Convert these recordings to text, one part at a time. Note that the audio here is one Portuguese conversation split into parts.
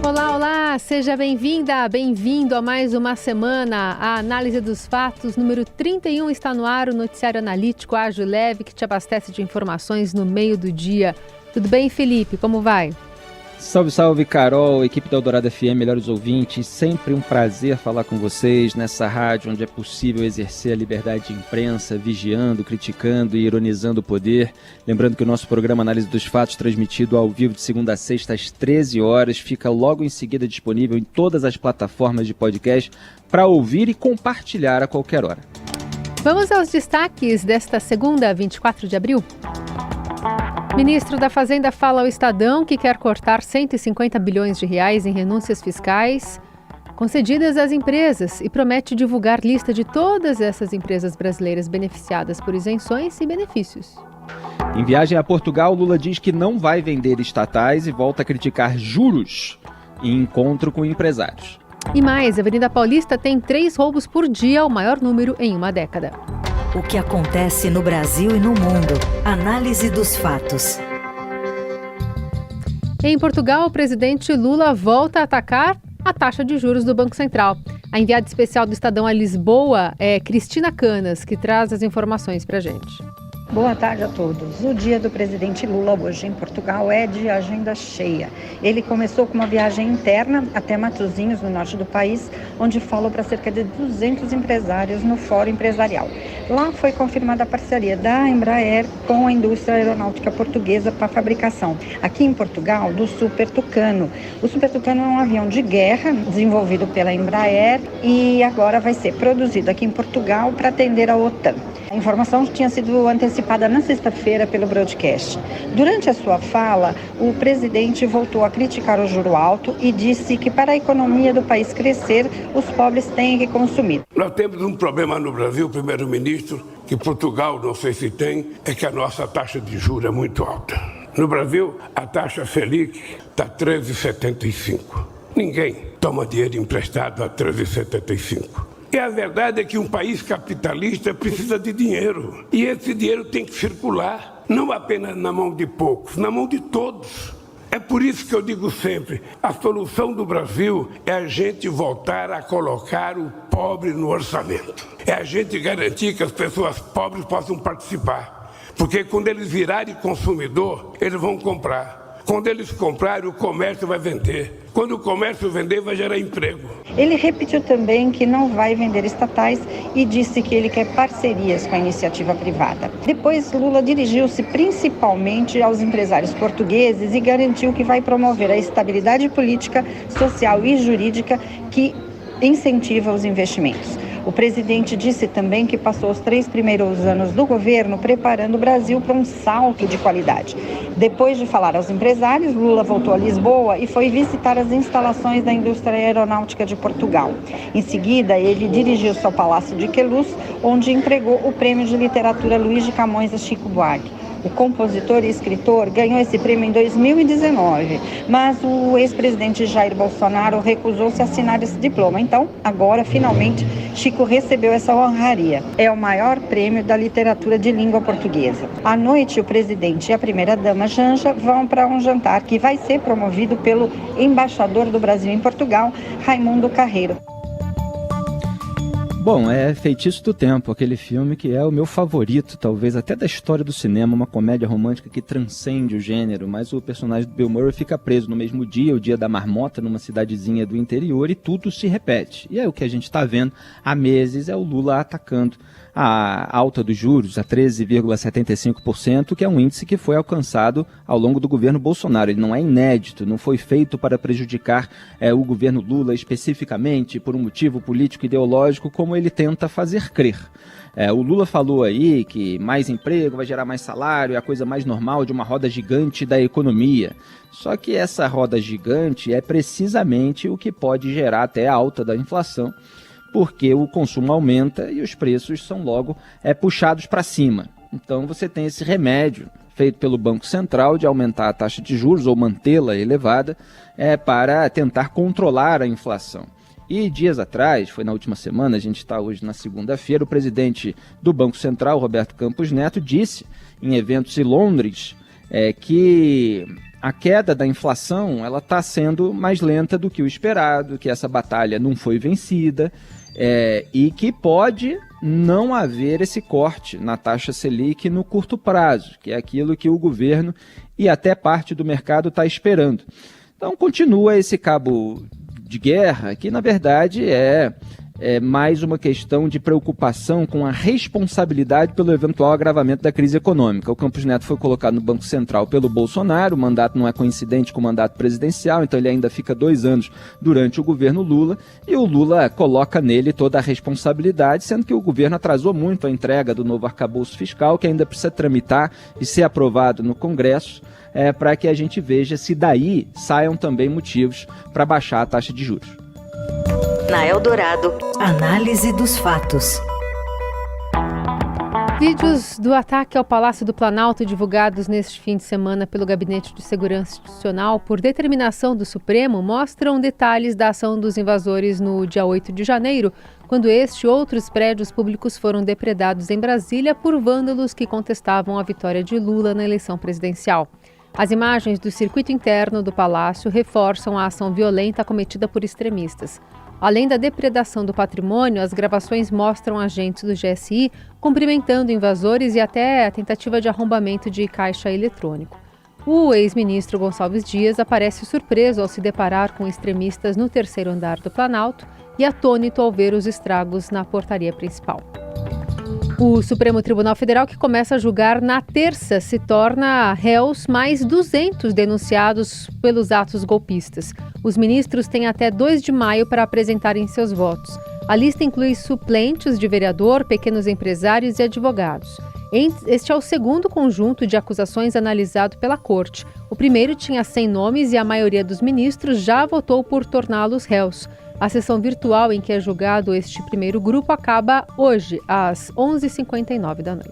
Olá, olá! Seja bem-vinda, bem-vindo a mais uma semana. A Análise dos Fatos, número 31, está no ar, o noticiário analítico ágil e leve que te abastece de informações no meio do dia. Tudo bem, Felipe? Como vai? Salve, salve, Carol, equipe da Eldorado FM, melhores ouvintes. Sempre um prazer falar com vocês nessa rádio onde é possível exercer a liberdade de imprensa, vigiando, criticando e ironizando o poder. Lembrando que o nosso programa Análise dos Fatos, transmitido ao vivo de segunda a sexta às 13 horas, fica logo em seguida disponível em todas as plataformas de podcast para ouvir e compartilhar a qualquer hora. Vamos aos destaques desta segunda, 24 de abril. Ministro da Fazenda fala ao Estadão que quer cortar 150 bilhões de reais em renúncias fiscais concedidas às empresas e promete divulgar lista de todas essas empresas brasileiras beneficiadas por isenções e benefícios. Em viagem a Portugal, Lula diz que não vai vender estatais e volta a criticar juros em encontro com empresários. E mais, a Avenida Paulista tem 3 roubos por dia, o maior número em uma década. O que acontece no Brasil e no mundo. Análise dos fatos. Em Portugal, o presidente Lula volta a atacar a taxa de juros do Banco Central. A enviada especial do Estadão a Lisboa é Cristina Canas, que traz as informações para a gente. Boa tarde a todos. O dia do presidente Lula hoje em Portugal é de agenda cheia. Ele começou com uma viagem interna até Matosinhos, no norte do país, onde falou para cerca de 200 empresários no Fórum Empresarial. Lá foi confirmada a parceria da Embraer com a indústria aeronáutica portuguesa para a fabricação, aqui em Portugal, do Super Tucano. O Super Tucano é um avião de guerra desenvolvido pela Embraer e agora vai ser produzido aqui em Portugal para atender a OTAN. A informação tinha sido antecipada na sexta-feira pelo broadcast. Durante a sua fala, o presidente voltou a criticar o juro alto e disse que para a economia do país crescer, os pobres têm que consumir. Nós temos um problema no Brasil, primeiro-ministro, que Portugal não sei se tem, é que a nossa taxa de juros é muito alta. No Brasil, a taxa Selic está 13,75. Ninguém toma dinheiro emprestado a 13,75. E a verdade é que um país capitalista precisa de dinheiro. E esse dinheiro tem que circular, não apenas na mão de poucos, na mão de todos. É por isso que eu digo sempre, a solução do Brasil é a gente voltar a colocar o pobre no orçamento. É a gente garantir que as pessoas pobres possam participar. Porque quando eles virarem consumidor, eles vão comprar. Quando eles comprarem, o comércio vai vender. Quando o comércio vender, vai gerar emprego. Ele repetiu também que não vai vender estatais e disse que ele quer parcerias com a iniciativa privada. Depois, Lula dirigiu-se principalmente aos empresários portugueses e garantiu que vai promover a estabilidade política, social e jurídica que incentiva os investimentos. O presidente disse também que passou os 3 primeiros anos do governo preparando o Brasil para um salto de qualidade. Depois de falar aos empresários, Lula voltou a Lisboa e foi visitar as instalações da indústria aeronáutica de Portugal. Em seguida, ele dirigiu-se ao Palácio de Queluz, onde entregou o prêmio de literatura Luís de Camões a Chico Buarque. O compositor e escritor ganhou esse prêmio em 2019, mas o ex-presidente Jair Bolsonaro recusou-se a assinar esse diploma. Então, agora, finalmente, Chico recebeu essa honraria. É o maior prêmio da literatura de língua portuguesa. À noite, o presidente e a primeira-dama Janja vão para um jantar que vai ser promovido pelo embaixador do Brasil em Portugal, Raimundo Carreiro. Bom, é Feitiço do Tempo, aquele filme que é o meu favorito, talvez até da história do cinema, uma comédia romântica que transcende o gênero, mas o personagem do Bill Murray fica preso no mesmo dia, o dia da marmota, numa cidadezinha do interior, e tudo se repete. E é o que a gente está vendo há meses, é o Lula atacando a alta dos juros a 13,75%, que é um índice que foi alcançado ao longo do governo Bolsonaro. Ele não é inédito, não foi feito para prejudicar o governo Lula especificamente por um motivo político ideológico, como ele tenta fazer crer. O Lula falou aí que mais emprego vai gerar mais salário, é a coisa mais normal de uma roda gigante da economia. Só que essa roda gigante é precisamente o que pode gerar até a alta da inflação, porque o consumo aumenta e os preços são logo puxados para cima. Então você tem esse remédio feito pelo Banco Central de aumentar a taxa de juros ou mantê-la elevada para tentar controlar a inflação. E dias atrás, foi na última semana, a gente está hoje na segunda-feira, o presidente do Banco Central, Roberto Campos Neto, disse em eventos em Londres que a queda da inflação ela está sendo mais lenta do que o esperado, que essa batalha não foi vencida e que pode não haver esse corte na taxa Selic no curto prazo, que é aquilo que o governo e até parte do mercado está esperando. Então continua esse cabo de guerra, que na verdade é mais uma questão de preocupação com a responsabilidade pelo eventual agravamento da crise econômica. O Campos Neto foi colocado no Banco Central pelo Bolsonaro, o mandato não é coincidente com o mandato presidencial, então ele ainda fica 2 anos durante o governo Lula, e o Lula coloca nele toda a responsabilidade, sendo que o governo atrasou muito a entrega do novo arcabouço fiscal, que ainda precisa tramitar e ser aprovado no Congresso, para que a gente veja se daí saiam também motivos para baixar a taxa de juros. Na Eldorado, análise dos fatos. Vídeos do ataque ao Palácio do Planalto divulgados neste fim de semana pelo Gabinete de Segurança Institucional por determinação do Supremo mostram detalhes da ação dos invasores no dia 8 de janeiro, quando este e outros prédios públicos foram depredados em Brasília por vândalos que contestavam a vitória de Lula na eleição presidencial. As imagens do circuito interno do palácio reforçam a ação violenta cometida por extremistas. Além da depredação do patrimônio, as gravações mostram agentes do GSI cumprimentando invasores e até a tentativa de arrombamento de caixa eletrônico. O ex-ministro Gonçalves Dias aparece surpreso ao se deparar com extremistas no 3º andar do Planalto e atônito ao ver os estragos na portaria principal. O Supremo Tribunal Federal, que começa a julgar na terça, se torna réus mais 200 denunciados pelos atos golpistas. Os ministros têm até 2 de maio para apresentarem seus votos. A lista inclui suplentes de vereador, pequenos empresários e advogados. Este é o segundo conjunto de acusações analisado pela Corte. O primeiro tinha 100 nomes e a maioria dos ministros já votou por torná-los réus. A sessão virtual em que é julgado este primeiro grupo acaba hoje, às 11h59 da noite.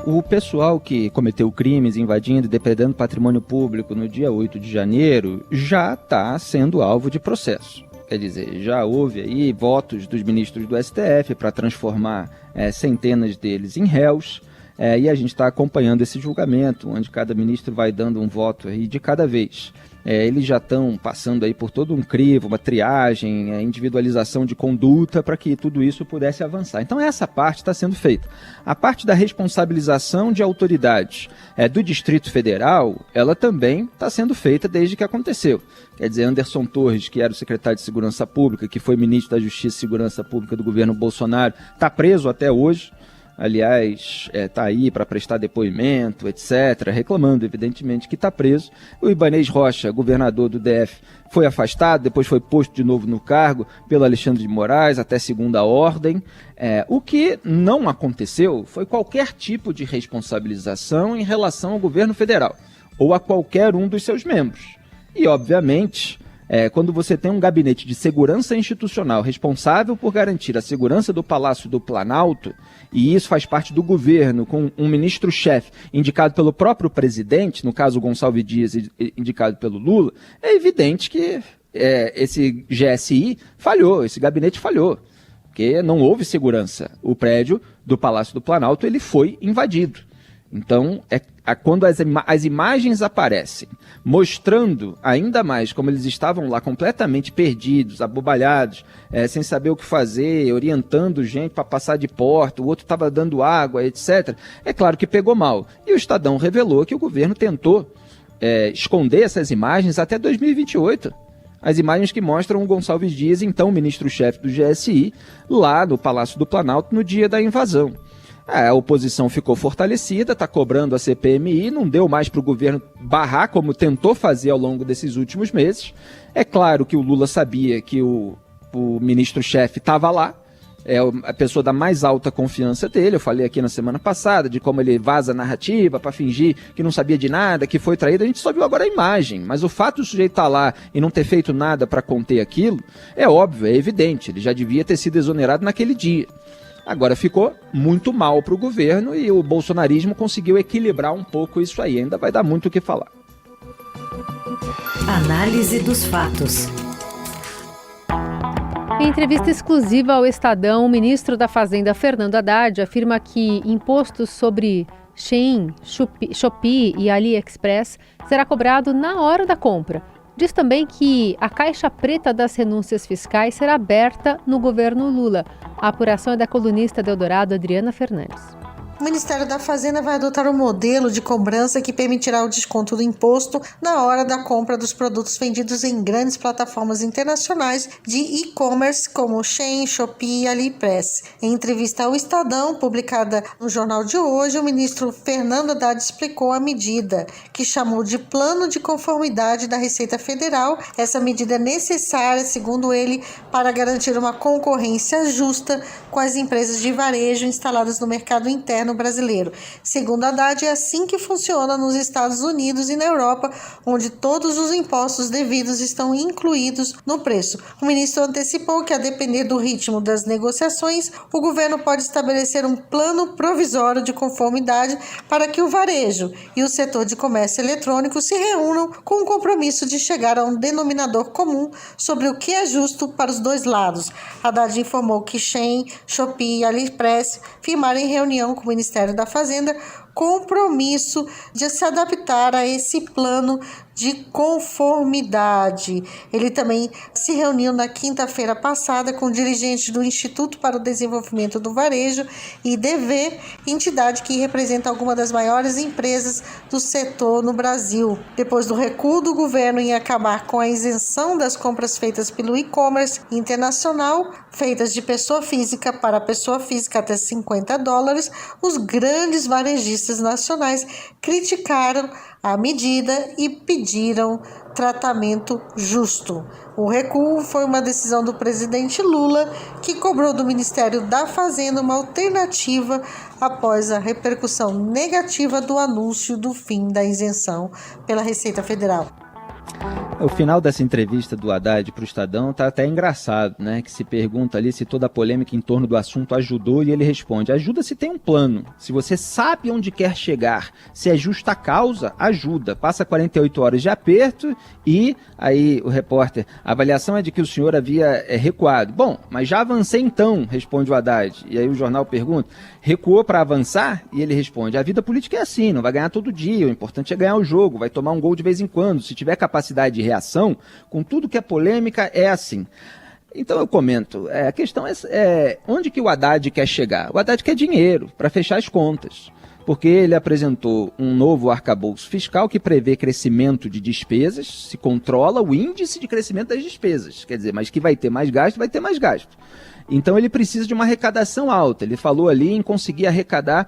O pessoal que cometeu crimes invadindo e depredando patrimônio público no dia 8 de janeiro já está sendo alvo de processo. Quer dizer, já houve aí votos dos ministros do STF para transformar centenas deles em réus. E a gente está acompanhando esse julgamento, onde cada ministro vai dando um voto aí de cada vez. Eles já estão passando aí por todo um crivo, uma triagem, individualização de conduta para que tudo isso pudesse avançar. Então essa parte está sendo feita. A parte da responsabilização de autoridades do Distrito Federal, ela também está sendo feita desde que aconteceu. Quer dizer, Anderson Torres, que era o secretário de Segurança Pública, que foi ministro da Justiça e Segurança Pública do governo Bolsonaro, está preso até hoje. Aliás, está aí para prestar depoimento, etc., reclamando, evidentemente, que está preso. O Ibanez Rocha, governador do DF, foi afastado, depois foi posto de novo no cargo pelo Alexandre de Moraes, até segunda ordem. O que não aconteceu foi qualquer tipo de responsabilização em relação ao governo federal, ou a qualquer um dos seus membros. E, obviamente, quando você tem um gabinete de segurança institucional responsável por garantir a segurança do Palácio do Planalto, e isso faz parte do governo, com um ministro-chefe indicado pelo próprio presidente, no caso Gonçalves Dias indicado pelo Lula, é evidente que esse GSI falhou, esse gabinete falhou, porque não houve segurança. O prédio do Palácio do Planalto ele foi invadido. Então, quando as imagens aparecem, mostrando ainda mais como eles estavam lá completamente perdidos, abobalhados, sem saber o que fazer, orientando gente para passar de porta, o outro estava dando água, etc., é claro que pegou mal. E o Estadão revelou que o governo tentou esconder essas imagens até 2028. As imagens que mostram o Gonçalves Dias, então ministro-chefe do GSI, lá no Palácio do Planalto no dia da invasão. A oposição ficou fortalecida, está cobrando a CPMI, não deu mais para o governo barrar, como tentou fazer ao longo desses últimos meses. É claro que o Lula sabia que o ministro-chefe estava lá, é a pessoa da mais alta confiança dele. Eu falei aqui na semana passada de como ele vaza a narrativa para fingir que não sabia de nada, que foi traído. A gente só viu agora a imagem, mas o fato do sujeito estar lá e não ter feito nada para conter aquilo é óbvio, é evidente. Ele já devia ter sido exonerado naquele dia. Agora ficou muito mal para o governo e o bolsonarismo conseguiu equilibrar um pouco isso aí. Ainda vai dar muito o que falar. Análise dos fatos. Em entrevista exclusiva ao Estadão, o ministro da Fazenda, Fernando Haddad, afirma que impostos sobre Shein, Shopee e AliExpress será cobrado na hora da compra. Diz também que a caixa preta das renúncias fiscais será aberta no governo Lula. A apuração é da colunista do Eldorado, Adriana Fernandes. O Ministério da Fazenda vai adotar um modelo de cobrança que permitirá o desconto do imposto na hora da compra dos produtos vendidos em grandes plataformas internacionais de e-commerce como Shein, Shopee e AliExpress. Em entrevista ao Estadão, publicada no jornal de hoje, o ministro Fernando Haddad explicou a medida, que chamou de Plano de Conformidade da Receita Federal. Essa medida é necessária, segundo ele, para garantir uma concorrência justa com as empresas de varejo instaladas no mercado interno brasileiro. Segundo Haddad, é assim que funciona nos Estados Unidos e na Europa, onde todos os impostos devidos estão incluídos no preço. O ministro antecipou que, a depender do ritmo das negociações, o governo pode estabelecer um plano provisório de conformidade para que o varejo e o setor de comércio eletrônico se reúnam com o compromisso de chegar a um denominador comum sobre o que é justo para os dois lados. Haddad informou que Shein, Shopee e AliExpress firmaram em reunião com o Ministério da Fazenda compromisso de se adaptar a esse plano de conformidade. Ele também se reuniu na quinta-feira passada com dirigentes do Instituto para o Desenvolvimento do Varejo, IDV, entidade que representa algumas das maiores empresas do setor no Brasil. Depois do recuo do governo em acabar com a isenção das compras feitas pelo e-commerce internacional, feitas de pessoa física para pessoa física até $50, os grandes varejistas nacionais criticaram a medida e pediram tratamento justo. O recuo foi uma decisão do presidente Lula, que cobrou do Ministério da Fazenda uma alternativa após a repercussão negativa do anúncio do fim da isenção pela Receita Federal. O final dessa entrevista do Haddad para o Estadão está até engraçado, né? Que se pergunta ali se toda a polêmica em torno do assunto ajudou, e ele responde: ajuda se tem um plano, se você sabe onde quer chegar, se é justa causa, ajuda. Passa 48 horas de aperto e aí o repórter: a avaliação é de que o senhor havia recuado. Bom, mas já avancei então, responde o Haddad. E aí o jornal pergunta: recuou para avançar? E ele responde: a vida política é assim, não vai ganhar todo dia, o importante é ganhar o jogo, vai tomar um gol de vez em quando, se tiver capacidade de reação, com tudo que é polêmica, é assim. Então eu comento, a questão é onde que o Haddad quer chegar? O Haddad quer dinheiro para fechar as contas, porque ele apresentou um novo arcabouço fiscal que prevê crescimento de despesas, se controla o índice de crescimento das despesas, quer dizer, mas que vai ter mais gasto, vai ter mais gasto. Então ele precisa de uma arrecadação alta. Ele falou ali em conseguir arrecadar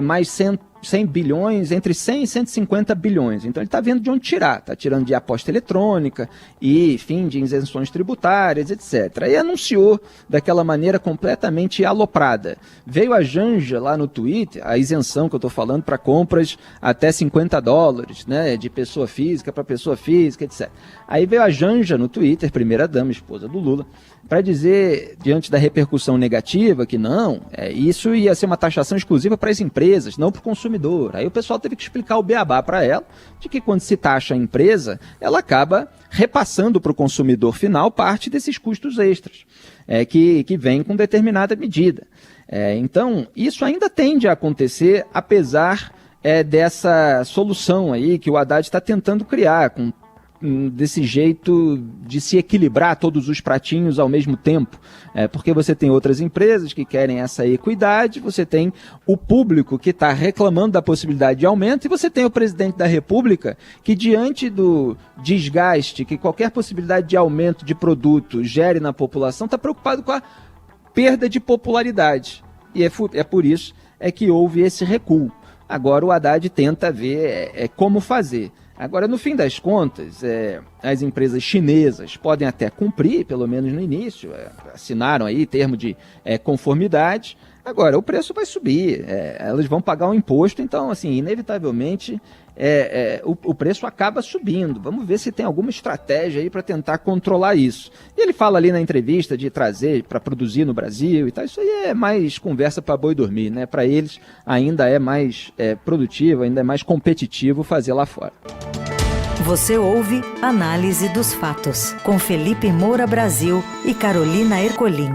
mais 100 bilhões, entre 100 e 150 bilhões. Então ele está vendo de onde tirar. Está tirando de aposta eletrônica e, enfim, de isenções tributárias, etc. E anunciou daquela maneira completamente aloprada. Veio a Janja lá no Twitter, a isenção que eu estou falando para compras até $50, né, de pessoa física para pessoa física, etc. Aí veio a Janja no Twitter, primeira-dama, esposa do Lula, para dizer, diante da repercussão negativa, que não, isso ia ser uma taxação exclusiva para as empresas, não para o consumidor. Aí o pessoal teve que explicar o beabá para ela, de que quando se taxa a empresa, ela acaba repassando para o consumidor final parte desses custos extras, que vem com determinada medida. Então, isso ainda tende a acontecer, apesar dessa solução aí que o Haddad está tentando criar, desse jeito de se equilibrar todos os pratinhos ao mesmo tempo, porque você tem outras empresas que querem essa equidade, você tem o público que está reclamando da possibilidade de aumento, e você tem o presidente da República que, diante do desgaste que qualquer possibilidade de aumento de produto gere na população, está preocupado com a perda de popularidade, e é por isso que houve esse recuo. Agora o Haddad tenta ver como fazer. Agora, no fim das contas, as empresas chinesas podem até cumprir, pelo menos no início, assinaram aí termo de conformidade. Agora, o preço vai subir, elas vão pagar um imposto, então, assim, inevitavelmente, o preço acaba subindo. Vamos ver se tem alguma estratégia aí para tentar controlar isso. E ele fala ali na entrevista de trazer para produzir no Brasil e tal. Isso aí é mais conversa para boi dormir, né? Para eles ainda é mais produtivo, ainda é mais competitivo fazer lá fora. Você ouve Análise dos Fatos, com Felipe Moura Brasil e Carolina Ercolim.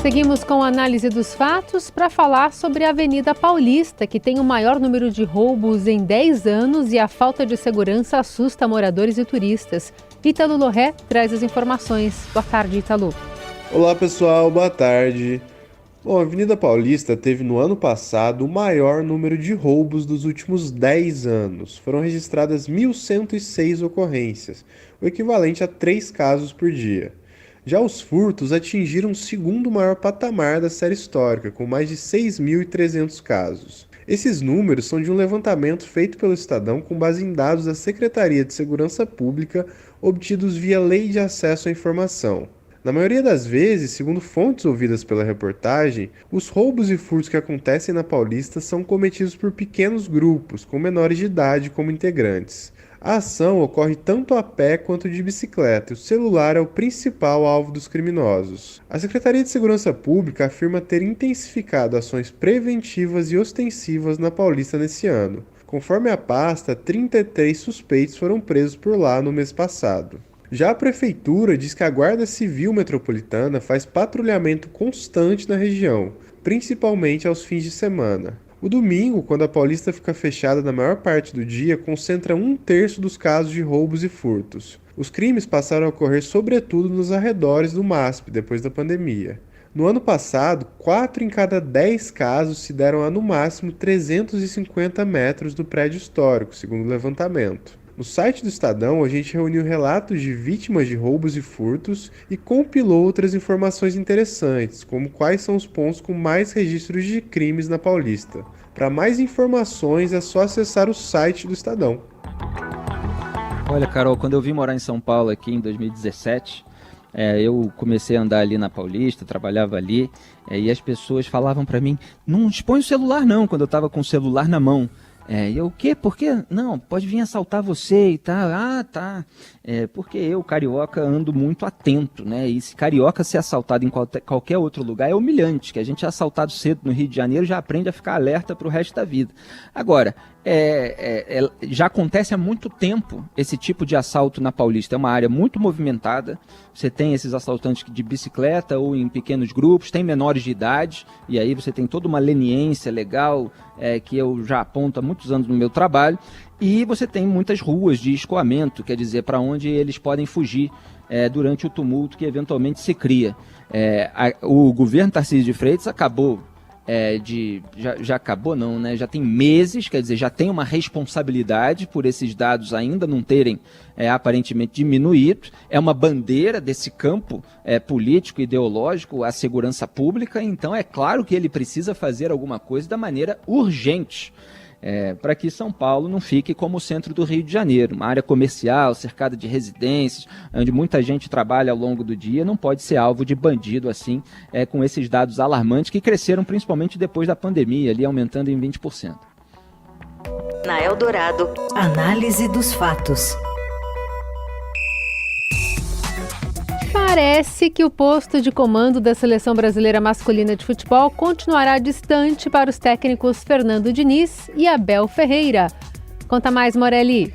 Seguimos com a análise dos fatos para falar sobre a Avenida Paulista, que tem o maior número de roubos em 10 anos e a falta de segurança assusta moradores e turistas. Ítalo Lorré traz as informações. Boa tarde, Ítalo. Olá pessoal, boa tarde. Bom, a Avenida Paulista teve no ano passado o maior número de roubos dos últimos 10 anos. Foram registradas 1.106 ocorrências, o equivalente a 3 casos por dia. Já os furtos atingiram o segundo maior patamar da série histórica, com mais de 6.300 casos. Esses números são de um levantamento feito pelo Estadão com base em dados da Secretaria de Segurança Pública obtidos via Lei de Acesso à Informação. Na maioria das vezes, segundo fontes ouvidas pela reportagem, os roubos e furtos que acontecem na Paulista são cometidos por pequenos grupos, com menores de idade como integrantes. A ação ocorre tanto a pé quanto de bicicleta e o celular é o principal alvo dos criminosos. A Secretaria de Segurança Pública afirma ter intensificado ações preventivas e ostensivas na Paulista nesse ano. Conforme a pasta, 33 suspeitos foram presos por lá no mês passado. Já a Prefeitura diz que a Guarda Civil Metropolitana faz patrulhamento constante na região, principalmente aos fins de semana. O domingo, quando a Paulista fica fechada na maior parte do dia, concentra 1/3 dos casos de roubos e furtos. Os crimes passaram a ocorrer sobretudo nos arredores do MASP, depois da pandemia. No ano passado, 4 em cada 10 casos se deram a no máximo 350 metros do prédio histórico, segundo o levantamento. No site do Estadão, a gente reuniu relatos de vítimas de roubos e furtos e compilou outras informações interessantes, como quais são os pontos com mais registros de crimes na Paulista. Para mais informações, é só acessar o site do Estadão. Olha, Carol, quando eu vim morar em São Paulo aqui em 2017, eu comecei a andar ali na Paulista, trabalhava ali, e as pessoas falavam para mim, não expõe o celular não, quando eu estava com o celular na mão. E eu, o quê? Por quê? Não, pode vir assaltar você e tal. Ah, tá. Porque eu, carioca, ando muito atento, né? E se carioca ser assaltado em qualquer outro lugar é humilhante, que a gente é assaltado cedo no Rio de Janeiro, já aprende a ficar alerta para o resto da vida. Agora, já acontece há muito tempo esse tipo de assalto na Paulista. É uma área muito movimentada, você tem esses assaltantes de bicicleta ou em pequenos grupos, tem menores de idade, e aí você tem toda uma leniência legal que eu já aponto há muitos anos no meu trabalho, e você tem muitas ruas de escoamento, quer dizer, para onde eles podem fugir durante o tumulto que eventualmente se cria. O governo Tarcísio de Freitas acabou já acabou não, né? Já tem meses, quer dizer, já tem uma responsabilidade por esses dados ainda não terem aparentemente diminuído. É uma bandeira desse campo político e ideológico, a segurança pública, então é claro que ele precisa fazer alguma coisa da maneira urgente. Para que São Paulo não fique como o centro do Rio de Janeiro, uma área comercial, cercada de residências, onde muita gente trabalha ao longo do dia, não pode ser alvo de bandido assim, com esses dados alarmantes que cresceram principalmente depois da pandemia, ali aumentando em 20%. Na Eldorado, análise dos fatos. Parece que o posto de comando da Seleção Brasileira Masculina de Futebol continuará distante para os técnicos Fernando Diniz e Abel Ferreira. Conta mais, Morelli.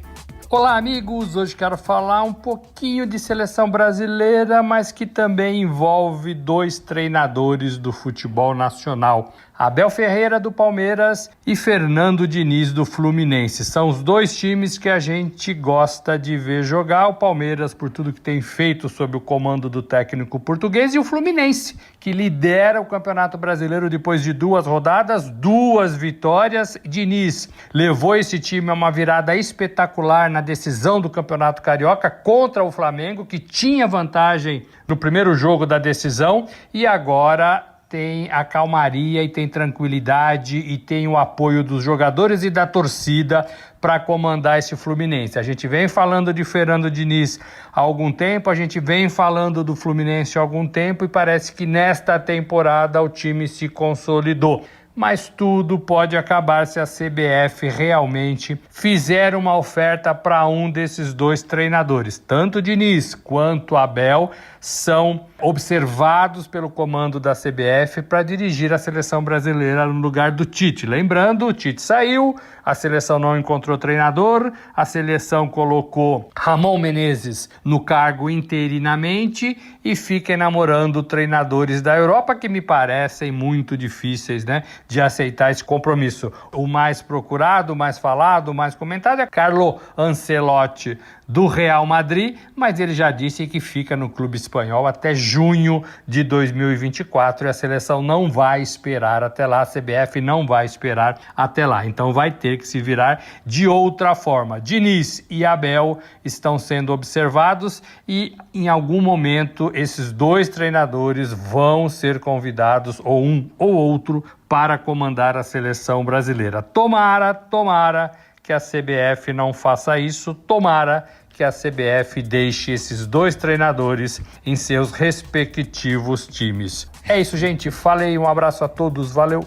Olá, amigos! Hoje quero falar um pouquinho de seleção brasileira, mas que também envolve 2 treinadores do futebol nacional. Abel Ferreira, do Palmeiras, e Fernando Diniz, do Fluminense. São os 2 times que a gente gosta de ver jogar. O Palmeiras, por tudo que tem feito sob o comando do técnico português, e o Fluminense, que lidera o Campeonato Brasileiro depois de 2 rodadas, 2 vitórias. Diniz levou esse time a uma virada espetacular na decisão do Campeonato Carioca contra o Flamengo, que tinha vantagem no primeiro jogo da decisão, e agora tem a calmaria e tem tranquilidade e tem o apoio dos jogadores e da torcida para comandar esse Fluminense. A gente vem falando de Fernando Diniz há algum tempo, a gente vem falando do Fluminense há algum tempo e parece que nesta temporada o time se consolidou. Mas tudo pode acabar se a CBF realmente fizer uma oferta para um desses 2 treinadores. Tanto Diniz quanto Abel são observados pelo comando da CBF para dirigir a seleção brasileira no lugar do Tite. Lembrando, o Tite saiu, a seleção não encontrou treinador, a seleção colocou Ramon Menezes no cargo interinamente e fica enamorando treinadores da Europa que me parecem muito difíceis, né, de aceitar esse compromisso. O mais procurado, o mais falado, o mais comentado é Carlo Ancelotti do Real Madrid, mas ele já disse que fica no clube espanhol até junho de 2024 e a seleção não vai esperar até lá, a CBF não vai esperar até lá, então vai ter que se virar de outra forma. Diniz e Abel estão sendo observados e em algum momento esses dois treinadores vão ser convidados, ou um ou outro, para comandar a seleção brasileira. Tomara que a CBF não faça isso, tomara que a CBF deixe esses dois treinadores em seus respectivos times. É isso, gente. Falei, um abraço a todos, valeu!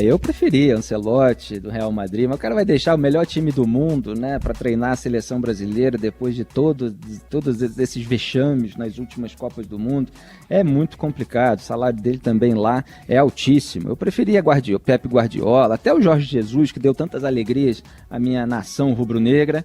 Eu preferia Ancelotti do Real Madrid, mas o cara vai deixar o melhor time do mundo, né, para treinar a seleção brasileira depois de todos esses vexames nas últimas Copas do Mundo. É muito complicado, o salário dele também lá é altíssimo. Eu preferia Pep Guardiola, até o Jorge Jesus, que deu tantas alegrias à minha nação rubro-negra,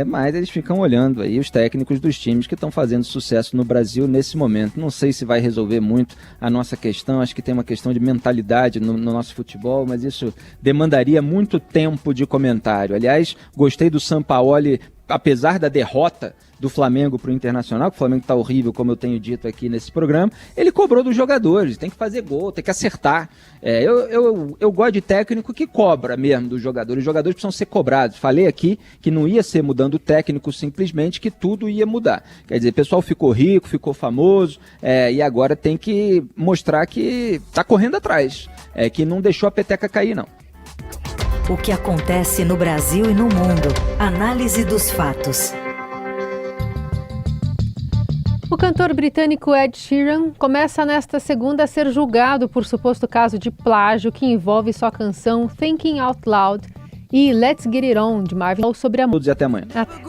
mas eles ficam olhando aí os técnicos dos times que estão fazendo sucesso no Brasil nesse momento. Não sei se vai resolver muito a nossa questão, acho que tem uma questão de mentalidade no nosso futebol, mas isso demandaria muito tempo de comentário. Aliás, gostei do Sampaoli, apesar da derrota do Flamengo para o Internacional, que o Flamengo está horrível, como eu tenho dito aqui nesse programa, ele cobrou dos jogadores, tem que fazer gol, tem que acertar. Eu gosto de técnico que cobra mesmo dos jogadores, os jogadores precisam ser cobrados. Falei aqui que não ia ser mudando o técnico simplesmente, que tudo ia mudar. Quer dizer, o pessoal ficou rico, ficou famoso, e agora tem que mostrar que está correndo atrás, que não deixou a peteca cair, não. O que acontece no Brasil e no mundo. Análise dos fatos. O cantor britânico Ed Sheeran começa nesta segunda a ser julgado por suposto caso de plágio que envolve sua canção Thinking Out Loud e Let's Get It On, de Marvin Gaye, sobre a música. Todos e até amanhã.